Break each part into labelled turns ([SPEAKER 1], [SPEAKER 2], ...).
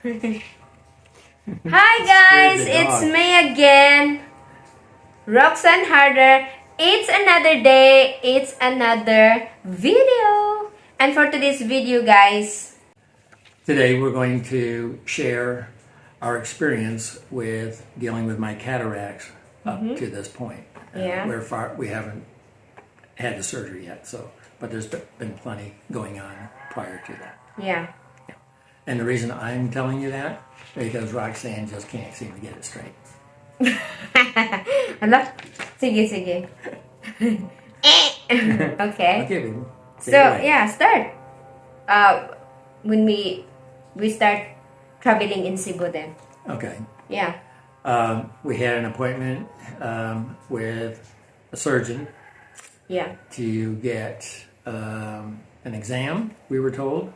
[SPEAKER 1] Hi guys, it's me again, Roxan Harder. It's another day, it's another video. And for today's video guys,
[SPEAKER 2] today we're going to share our experience with dealing with my cataracts up to this point.
[SPEAKER 1] Yeah.
[SPEAKER 2] We haven't had the surgery yet, but there's been plenty going on prior to that.
[SPEAKER 1] yeah.
[SPEAKER 2] And the reason I'm telling you that is because Roxanne just can't seem to get it straight.
[SPEAKER 1] Hala? Sige. Okay.
[SPEAKER 2] Okay, baby.
[SPEAKER 1] So yeah, start. When we start traveling in Cebu then.
[SPEAKER 2] Okay.
[SPEAKER 1] Yeah.
[SPEAKER 2] We had an appointment with a surgeon.
[SPEAKER 1] Yeah.
[SPEAKER 2] To get an exam, we were told.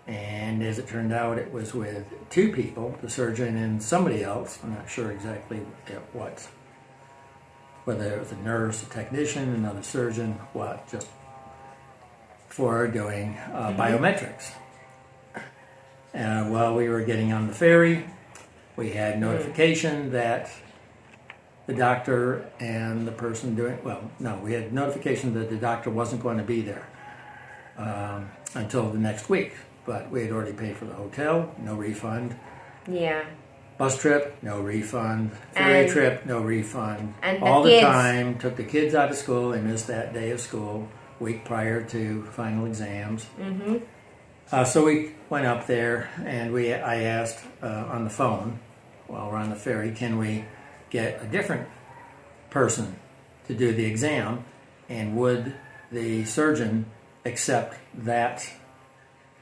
[SPEAKER 2] And as it turned out, it was with two people, the surgeon and somebody else. I'm not sure exactly what, whether it was a nurse, a technician, another surgeon, what, just for doing biometrics. While we were getting on the ferry, we had notification that the doctor and the person doing, we had notification that the doctor wasn't going to be there until the next week. But we had already paid for the hotel, no refund.
[SPEAKER 1] Yeah.
[SPEAKER 2] Bus trip, no refund. Ferry trip, no refund.
[SPEAKER 1] And
[SPEAKER 2] all the time, took the kids out of school. They missed that day of school, week prior to final exams. So we went up there, and I asked on the phone while we're on the ferry, can we get a different person to do the exam, and would the surgeon accept that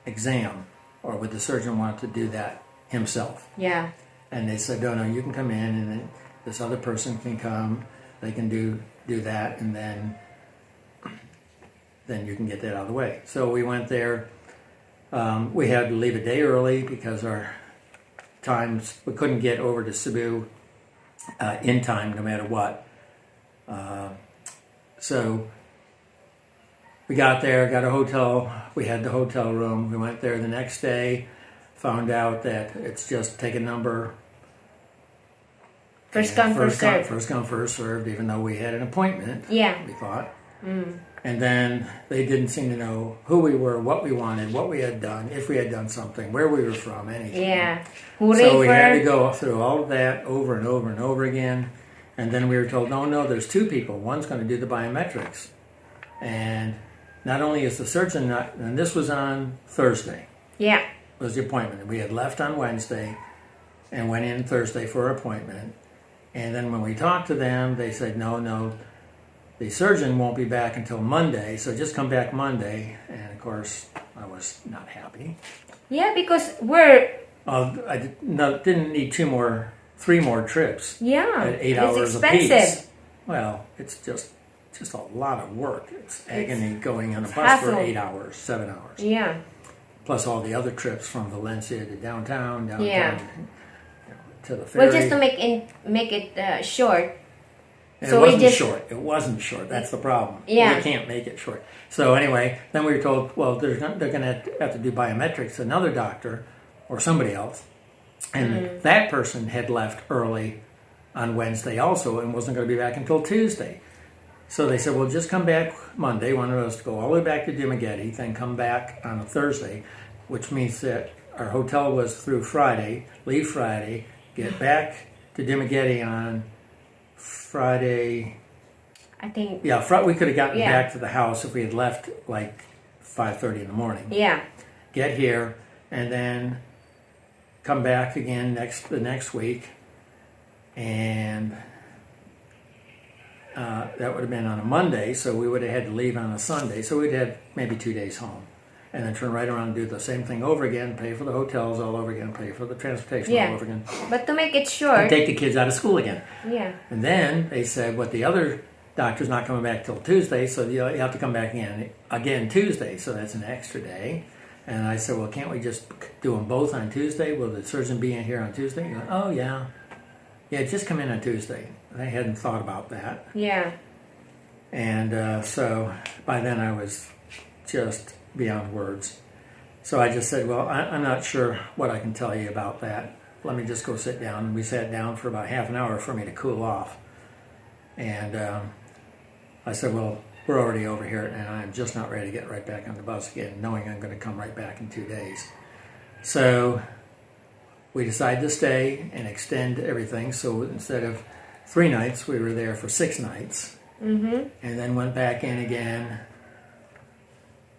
[SPEAKER 2] exam, or would the surgeon want to do that himself?
[SPEAKER 1] Yeah.
[SPEAKER 2] And they said, no, you can come in, and then this other person can come. They can do that, and then you can get that out of the way. So we went there. We had to leave a day early because our times, we couldn't get over to Cebu in time no matter what. So we got there, got a hotel. We had the hotel room. We went there the next day, found out that it's just take a number.
[SPEAKER 1] First come, first served.
[SPEAKER 2] First come, first served, even though we had an appointment.
[SPEAKER 1] Yeah.
[SPEAKER 2] We thought. And then they didn't seem to know who we were, what we wanted, what we had done, if we had done something, where we were from, anything.
[SPEAKER 1] Yeah.
[SPEAKER 2] So we had to go through all of that over and over and over again. And then we were told, no, there's two people. One's going to do the biometrics. And not only is the surgeon not, and this was on Thursday.
[SPEAKER 1] Yeah.
[SPEAKER 2] Was the appointment. We had left on Wednesday and went in Thursday for an appointment. And then when we talked to them, they said, no, the surgeon won't be back until Monday, so just come back Monday. And of course, I was not happy.
[SPEAKER 1] Yeah, because we're...
[SPEAKER 2] I didn't need three more trips.
[SPEAKER 1] Yeah,
[SPEAKER 2] at 8 hours apiece. Well, it's just a lot of work. It's agony going on a bus for 8 hours, 7 hours.
[SPEAKER 1] Yeah.
[SPEAKER 2] Plus all the other trips from Valencia to downtown to the ferry.
[SPEAKER 1] Well, just to make it short.
[SPEAKER 2] And it wasn't short. It wasn't short. That's the problem.
[SPEAKER 1] Yeah.
[SPEAKER 2] We can't make it short. So anyway, then we were told, well, they're going to have to do biometrics, another doctor or somebody else. And that person had left early on Wednesday also and wasn't going to be back until Tuesday. So they said, well, just come back Monday. Wanted us to go all the way back to Dumaguete, then come back on a Thursday, which means that our hotel was through Friday, leave Friday, get back to Dumaguete on Friday.
[SPEAKER 1] I think.
[SPEAKER 2] Yeah, we could have gotten back to the house if we had left like 5:30 in the morning.
[SPEAKER 1] Yeah.
[SPEAKER 2] Get here and then come back again the next week, and that would have been on a Monday, so we would have had to leave on a Sunday, so we'd have maybe 2 days home, and then turn right around and do the same thing over again, pay for the hotels all over again, pay for the transportation all over again.
[SPEAKER 1] But to make it short...
[SPEAKER 2] And take the kids out of school again.
[SPEAKER 1] Yeah.
[SPEAKER 2] And then they said, the other doctor's not coming back till Tuesday, so you have to come back again Tuesday, so that's an extra day. And I said, well, can't we just do them both on Tuesday? Will the surgeon be in here on Tuesday? He goes, oh, yeah. Yeah, just come in on Tuesday. I hadn't thought about that.
[SPEAKER 1] Yeah.
[SPEAKER 2] And so by then I was just beyond words. So I just said, well, I'm not sure what I can tell you about that. Let me just go sit down. And we sat down for about half an hour for me to cool off. And I said, well, we're already over here, and I'm just not ready to get right back on the bus again, knowing I'm going to come right back in 2 days. So we decided to stay and extend everything. So instead of 3 nights, we were there for 6 nights. And then went back in again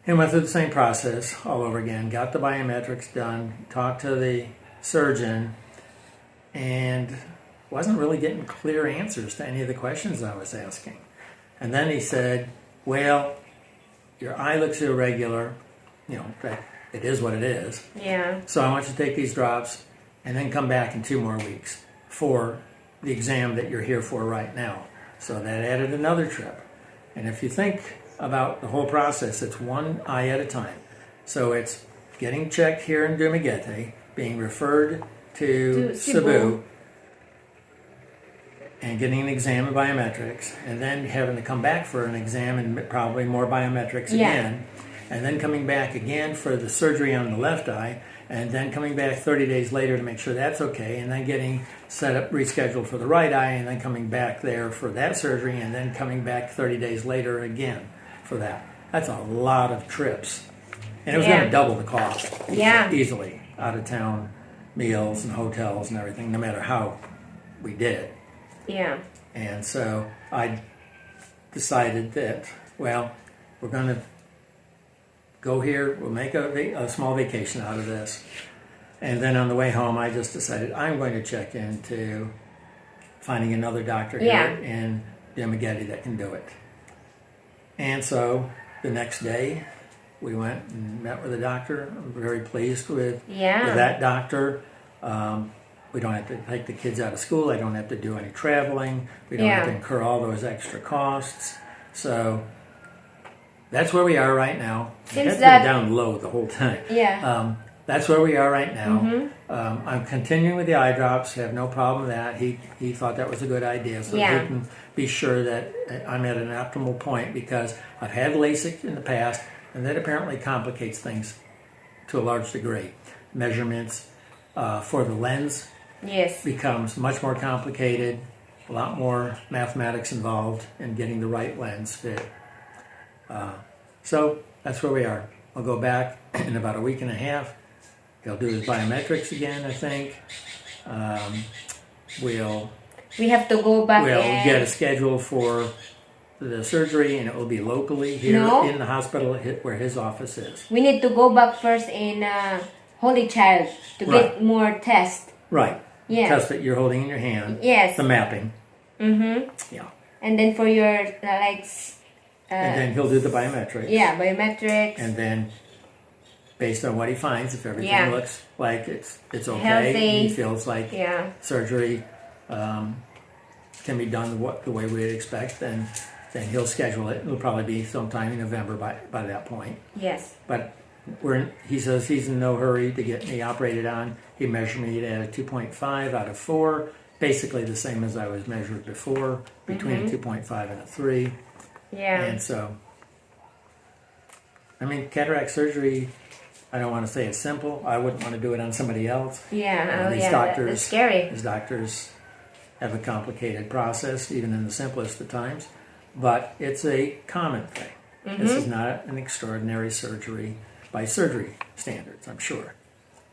[SPEAKER 2] and went through the same process all over again. Got the biometrics done, talked to the surgeon, and wasn't really getting clear answers to any of the questions I was asking. And then he said, well, your eye looks irregular. You know, it is what it is.
[SPEAKER 1] Yeah.
[SPEAKER 2] So I want you to take these drops and then come back in 2 more weeks for the exam that you're here for right now. So that added another trip. And if you think about the whole process, it's one eye at a time. So it's getting checked here in Dumaguete, being referred to Cebu, and getting an exam of biometrics, and then having to come back for an exam and probably more biometrics again, and then coming back again for the surgery on the left eye, and then coming back 30 days later to make sure that's okay, and then getting set up, rescheduled for the right eye, and then coming back there for that surgery, and then coming back 30 days later again for that. That's a lot of trips. And it was going to double the cost easily, out of town meals and hotels and everything, no matter how we did it.
[SPEAKER 1] Yeah.
[SPEAKER 2] And so I decided that, well, we're going to go here, we'll make a small vacation out of this. And then on the way home, I just decided I'm going to check into finding another doctor here in Dumaguete that can do it. And so the next day, we went and met with a doctor. I'm very pleased with that doctor. We don't have to take the kids out of school. I don't have to do any traveling. We don't have to incur all those extra costs. So that's where we are right now. It's been down low the whole time.
[SPEAKER 1] Yeah.
[SPEAKER 2] That's where we are right now. I'm continuing with the eye drops. Have no problem with that. He thought that was a good idea, so he can be sure that I'm at an optimal point, because I've had LASIK in the past, and that apparently complicates things to a large degree. Measurements for the lens becomes much more complicated, a lot more mathematics involved in getting the right lens fit. So that's where we are. I'll go back in about a week and a half. He'll do his biometrics again, I think.
[SPEAKER 1] We have to go back.
[SPEAKER 2] We'll get a schedule for the surgery, and it will be locally here in the hospital where his office is.
[SPEAKER 1] We need to go back first in Holy Child to get more tests.
[SPEAKER 2] Right. Test that you're holding in your hand.
[SPEAKER 1] Yes.
[SPEAKER 2] The mapping. Yeah.
[SPEAKER 1] And then for your legs.
[SPEAKER 2] And then he'll do the biometrics.
[SPEAKER 1] Yeah, biometrics.
[SPEAKER 2] And then, based on what he finds, if everything looks like it's okay,
[SPEAKER 1] healthy.
[SPEAKER 2] he feels like surgery can be done the way we'd expect, then he'll schedule it. It'll probably be sometime in November by that point.
[SPEAKER 1] Yes.
[SPEAKER 2] But he says he's in no hurry to get me operated on. He measured me at a 2.5 out of 4, basically the same as I was measured before, between a 2.5 and a 3.
[SPEAKER 1] Yeah.
[SPEAKER 2] And so, I mean, cataract surgery, I don't want to say it's simple. I wouldn't want to do it on somebody else.
[SPEAKER 1] Yeah,
[SPEAKER 2] that's
[SPEAKER 1] scary.
[SPEAKER 2] These doctors have a complicated process, even in the simplest of times. But it's a common thing. This is not an extraordinary surgery by surgery standards, I'm sure.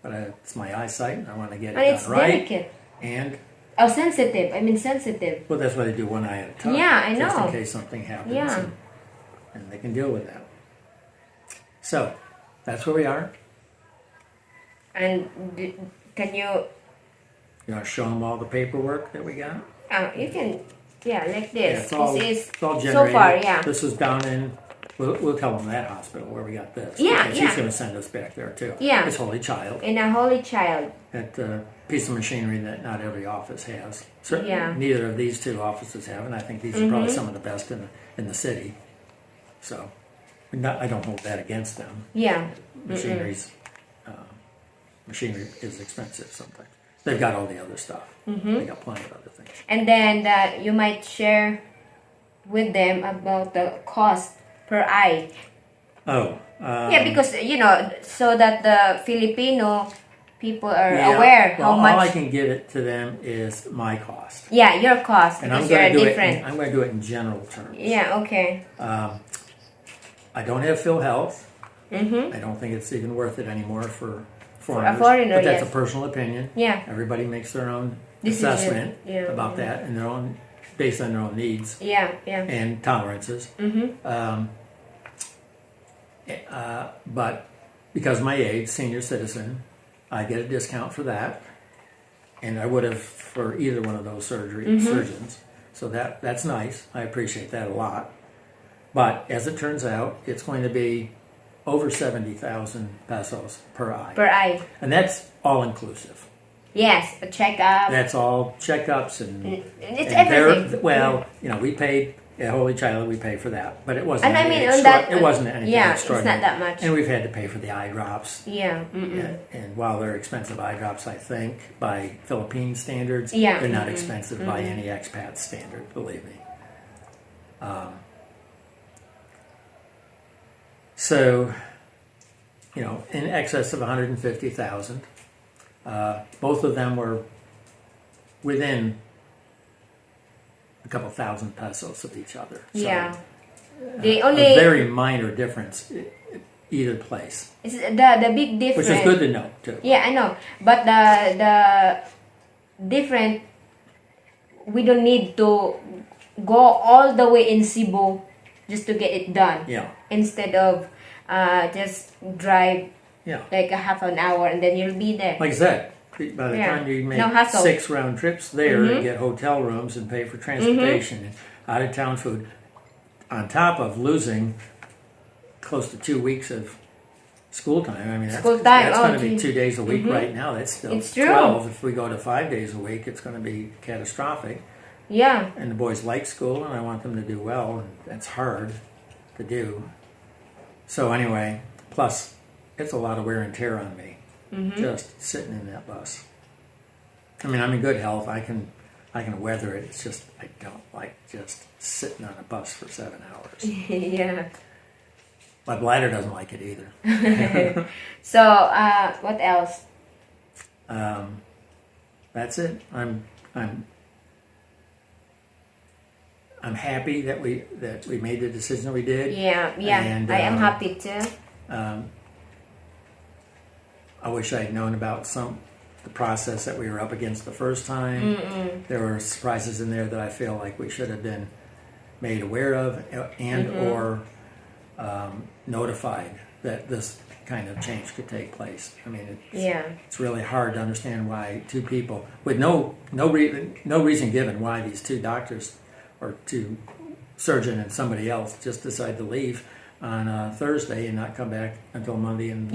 [SPEAKER 2] But it's my eyesight, and I want to get it done
[SPEAKER 1] it's
[SPEAKER 2] right.
[SPEAKER 1] Delicate.
[SPEAKER 2] And
[SPEAKER 1] sensitive. I mean, sensitive.
[SPEAKER 2] well, that's why they do one eye at a time.
[SPEAKER 1] Yeah, I
[SPEAKER 2] just
[SPEAKER 1] know.
[SPEAKER 2] in case something happens.
[SPEAKER 1] Yeah.
[SPEAKER 2] And they can deal with that. So, that's where we are.
[SPEAKER 1] And can you...
[SPEAKER 2] You want to show them all the paperwork that we got?
[SPEAKER 1] You can... Yeah, like this.
[SPEAKER 2] Yeah,
[SPEAKER 1] This is
[SPEAKER 2] it's all generated.
[SPEAKER 1] so far,
[SPEAKER 2] This is down in... We'll tell them that hospital where we got this.
[SPEAKER 1] Yeah,
[SPEAKER 2] because he's going to send us back there, too.
[SPEAKER 1] Yeah.
[SPEAKER 2] It's Holy Child.
[SPEAKER 1] In a Holy Child.
[SPEAKER 2] That piece of machinery that not every office has. Certainly, neither of these two offices have, and I think these are probably some of the best in the city. So, I don't hold that against them.
[SPEAKER 1] Yeah.
[SPEAKER 2] Machinery is expensive sometimes. They've got all the other stuff. They got plenty of other things.
[SPEAKER 1] And then you might share with them about the cost per eye.
[SPEAKER 2] Oh,
[SPEAKER 1] Yeah, because so that the Filipino people are
[SPEAKER 2] Yeah,
[SPEAKER 1] aware
[SPEAKER 2] well,
[SPEAKER 1] how much.
[SPEAKER 2] all I can give it to them is my cost.
[SPEAKER 1] Yeah, your cost
[SPEAKER 2] And
[SPEAKER 1] because
[SPEAKER 2] I'm going
[SPEAKER 1] you're
[SPEAKER 2] to do
[SPEAKER 1] different.
[SPEAKER 2] I'm going to do it in general terms.
[SPEAKER 1] Yeah. Okay.
[SPEAKER 2] I don't have Phil Health.
[SPEAKER 1] Mm-hmm.
[SPEAKER 2] I don't think it's even worth it anymore for
[SPEAKER 1] For
[SPEAKER 2] foreigners.
[SPEAKER 1] a foreigner,
[SPEAKER 2] but that's
[SPEAKER 1] yes.
[SPEAKER 2] a personal opinion.
[SPEAKER 1] Yeah.
[SPEAKER 2] Everybody makes their own
[SPEAKER 1] Decision.
[SPEAKER 2] assessment
[SPEAKER 1] Yeah.
[SPEAKER 2] about that and their own based on their own needs
[SPEAKER 1] Yeah. Yeah.
[SPEAKER 2] and tolerances.
[SPEAKER 1] Mm-hmm.
[SPEAKER 2] But because of my age, senior citizen, I get a discount for that, and I would have for either one of those surgeons. So that's nice. I appreciate that a lot. But as it turns out, it's going to be over 70,000 pesos per eye,
[SPEAKER 1] Per eye.
[SPEAKER 2] and that's all inclusive.
[SPEAKER 1] Yes, a checkup.
[SPEAKER 2] That's all checkups and
[SPEAKER 1] It's
[SPEAKER 2] and
[SPEAKER 1] everything.
[SPEAKER 2] well, we paid at Holy Child, we paid for that, but it wasn't.
[SPEAKER 1] And I
[SPEAKER 2] anything
[SPEAKER 1] mean, on that,
[SPEAKER 2] it wasn't anything
[SPEAKER 1] yeah, it's
[SPEAKER 2] extraordinary.
[SPEAKER 1] not that much.
[SPEAKER 2] And we've had to pay for the eye drops.
[SPEAKER 1] Yeah.
[SPEAKER 2] And while they're expensive eye drops, I think by Philippine standards,
[SPEAKER 1] Yeah.
[SPEAKER 2] they're not expensive by any expat standard. Believe me. So, in excess of 150,000. Both of them were within a couple thousand pesos of each other. So
[SPEAKER 1] Yeah. The
[SPEAKER 2] a
[SPEAKER 1] only
[SPEAKER 2] very minor difference either place,
[SPEAKER 1] it's the big difference.
[SPEAKER 2] which is good to know too.
[SPEAKER 1] Yeah, I know. But the different, we don't need to go all the way in Cebu just to get it done.
[SPEAKER 2] Yeah,
[SPEAKER 1] Instead of just drive
[SPEAKER 2] yeah.
[SPEAKER 1] like a half an hour and then you'll be there.
[SPEAKER 2] Like I said, by the
[SPEAKER 1] Yeah.
[SPEAKER 2] time you make
[SPEAKER 1] No hassle.
[SPEAKER 2] 6 round trips there and get hotel rooms and pay for transportation and out of town food, on top of losing close to 2 weeks of school time. I mean, that's,
[SPEAKER 1] School time,
[SPEAKER 2] that's
[SPEAKER 1] oh,
[SPEAKER 2] going to be
[SPEAKER 1] gee.
[SPEAKER 2] 2 days a week right now. That's still
[SPEAKER 1] It's true.
[SPEAKER 2] 12. If we go to 5 days a week, it's going to be catastrophic.
[SPEAKER 1] Yeah.
[SPEAKER 2] And the boys like school, and I want them to do well, and that's hard to do. So anyway, plus it's a lot of wear and tear on me just sitting in that bus. I mean, I'm in good health. I can weather it. It's just I don't like just sitting on a bus for 7 hours.
[SPEAKER 1] Yeah.
[SPEAKER 2] My bladder doesn't like it either.
[SPEAKER 1] So what else?
[SPEAKER 2] That's it. I'm happy that we made the decision we did.
[SPEAKER 1] Yeah,
[SPEAKER 2] And,
[SPEAKER 1] I am happy too.
[SPEAKER 2] I wish I had known about the process that we were up against the first time. There were surprises in there that I feel like we should have been made aware of and or notified that this kind of change could take place. I mean, it's really hard to understand why two people with no reason given why these two doctors or two surgeon and somebody else just decide to leave on Thursday and not come back until Monday and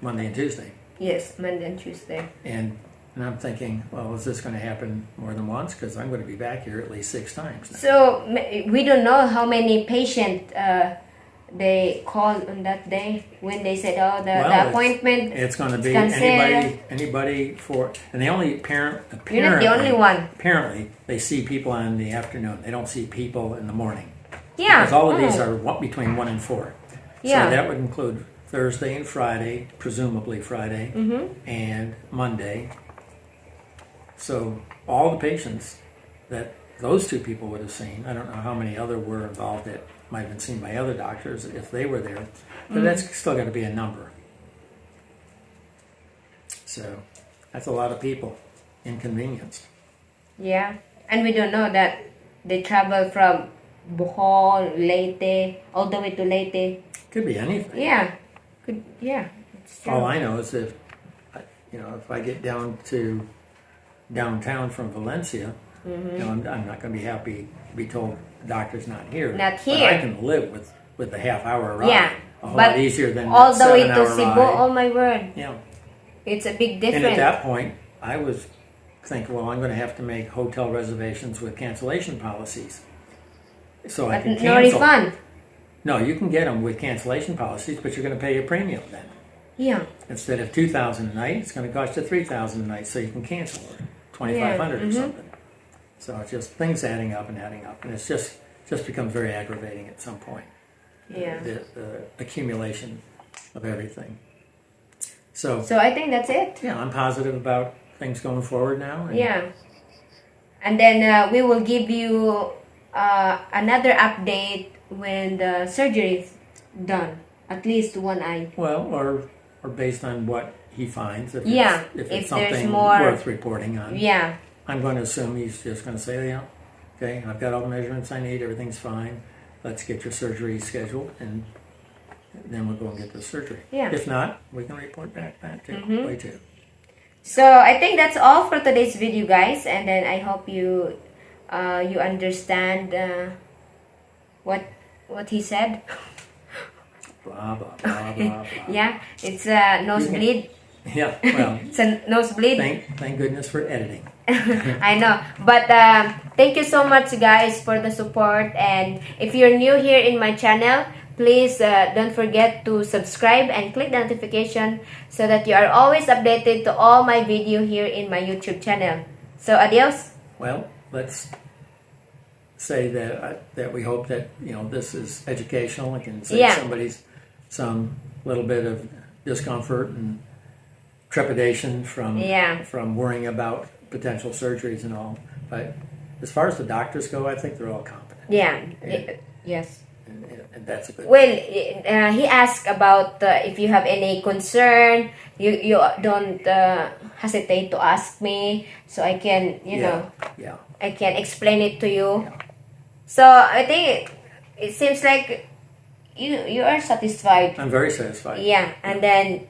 [SPEAKER 2] Monday and Tuesday.
[SPEAKER 1] Yes, Monday and Tuesday.
[SPEAKER 2] And I'm thinking, well, is this going to happen more than once? Because I'm going to be back here at least 6 times now.
[SPEAKER 1] So we don't know how many patients they called on that day when they said, "Oh, the appointment."
[SPEAKER 2] It's going to be
[SPEAKER 1] canceled.
[SPEAKER 2] anybody for, and they only
[SPEAKER 1] You're not the only one.
[SPEAKER 2] Apparently, they see people in the afternoon. They don't see people in the morning.
[SPEAKER 1] Yeah.
[SPEAKER 2] Because all of these are between 1 and 4.
[SPEAKER 1] Yeah.
[SPEAKER 2] So that would include Thursday and Friday, presumably Friday, and Monday. So all the patients that those two people would have seen, I don't know how many other were involved that might have been seen by other doctors if they were there, but that's still got to be a number. So that's a lot of people inconvenienced.
[SPEAKER 1] Yeah, and we don't know that they travel from Bohol, Leyte, all the way to Leyte.
[SPEAKER 2] Could be anything.
[SPEAKER 1] Yeah, it's true.
[SPEAKER 2] All I know is if I get down to downtown from Valencia, I'm not going to be happy to be told the doctor's not here.
[SPEAKER 1] Not
[SPEAKER 2] But
[SPEAKER 1] here.
[SPEAKER 2] I can live with a half-hour ride.
[SPEAKER 1] Yeah,
[SPEAKER 2] a whole
[SPEAKER 1] but
[SPEAKER 2] lot easier than
[SPEAKER 1] all
[SPEAKER 2] that
[SPEAKER 1] the way to
[SPEAKER 2] 7-hour
[SPEAKER 1] Cebu.
[SPEAKER 2] ride.
[SPEAKER 1] Oh my word,
[SPEAKER 2] Yeah.
[SPEAKER 1] it's a big
[SPEAKER 2] And
[SPEAKER 1] difference.
[SPEAKER 2] at that point, I was thinking, well, I'm going to have to make hotel reservations with cancellation policies, so I
[SPEAKER 1] But
[SPEAKER 2] can
[SPEAKER 1] no
[SPEAKER 2] cancel.
[SPEAKER 1] refund.
[SPEAKER 2] No, you can get them with cancellation policies, but you're going to pay a premium then.
[SPEAKER 1] Yeah,
[SPEAKER 2] Instead of $2,000 a night, it's going to cost you $3,000 a night, so you can cancel or $2,500 or something. So it's just things adding up, and it's just becomes very aggravating at some point.
[SPEAKER 1] Yeah.
[SPEAKER 2] The accumulation of everything. So
[SPEAKER 1] I think that's it.
[SPEAKER 2] yeah, I'm positive about things going forward now. And
[SPEAKER 1] Yeah. And then we will give you another update when the surgery is done. At least one eye.
[SPEAKER 2] Well, or based on what he finds, if
[SPEAKER 1] Yeah,
[SPEAKER 2] if
[SPEAKER 1] if
[SPEAKER 2] it's
[SPEAKER 1] there's
[SPEAKER 2] something
[SPEAKER 1] more-
[SPEAKER 2] worth reporting on.
[SPEAKER 1] Yeah.
[SPEAKER 2] I'm going to assume he's just going to say, yeah, okay, I've got all the measurements I need, everything's fine. Let's get your surgery scheduled, and then we'll go and get the surgery.
[SPEAKER 1] Yeah.
[SPEAKER 2] If not, we can report back that too. Way too.
[SPEAKER 1] So I think that's all for today's video, guys. And then I hope you you understand what he said.
[SPEAKER 2] Blah blah blah blah blah.
[SPEAKER 1] Yeah, it's a nosebleed.
[SPEAKER 2] Yeah. Well,
[SPEAKER 1] It's a nosebleed.
[SPEAKER 2] thank goodness for editing.
[SPEAKER 1] I know, but thank you so much, guys, for the support. And if you're new here in my channel, please don't forget to subscribe and click the notification so that you are always updated to all my video here in my YouTube channel. So adios.
[SPEAKER 2] Well, let's say that we hope that this is educational. It can save
[SPEAKER 1] Yeah.
[SPEAKER 2] somebody's some little bit of discomfort and trepidation from worrying about potential surgeries and all. But as far as the doctors go, I think they're all competent.
[SPEAKER 1] Yeah.
[SPEAKER 2] And-
[SPEAKER 1] Yes.
[SPEAKER 2] and that's a good.
[SPEAKER 1] Well, he asked about if you have any concern. You don't hesitate to ask me, so I can
[SPEAKER 2] Yeah.
[SPEAKER 1] I can explain it to you.
[SPEAKER 2] Yeah.
[SPEAKER 1] So I think it seems like you are satisfied.
[SPEAKER 2] I'm very satisfied.
[SPEAKER 1] Yeah, and then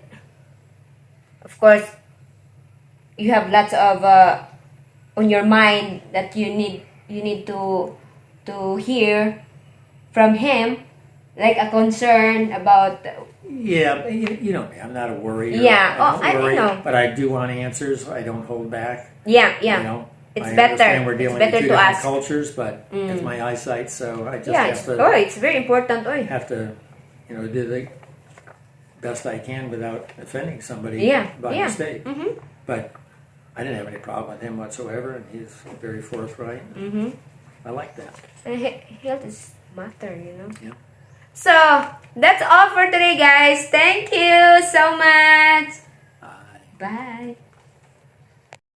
[SPEAKER 1] of course you have lots of on your mind that you need to hear from him, like a concern about.
[SPEAKER 2] Yeah, but you know me. I'm not a worrier.
[SPEAKER 1] Yeah.
[SPEAKER 2] I don't worry,
[SPEAKER 1] know.
[SPEAKER 2] but I do want answers. I don't hold back.
[SPEAKER 1] Yeah.
[SPEAKER 2] I
[SPEAKER 1] It's better.
[SPEAKER 2] understand we're dealing
[SPEAKER 1] It's better
[SPEAKER 2] with two
[SPEAKER 1] to
[SPEAKER 2] different
[SPEAKER 1] ask.
[SPEAKER 2] cultures, but it's my eyesight, so I just
[SPEAKER 1] Yeah, it's very important.
[SPEAKER 2] have to do the best I can without offending somebody by
[SPEAKER 1] Yeah.
[SPEAKER 2] mistake. But I didn't have any problem with him whatsoever, and he's very forthright. I like that.
[SPEAKER 1] And health is matter,
[SPEAKER 2] Yeah.
[SPEAKER 1] So that's all for today, guys. Thank you so much.
[SPEAKER 2] Bye.
[SPEAKER 1] Bye.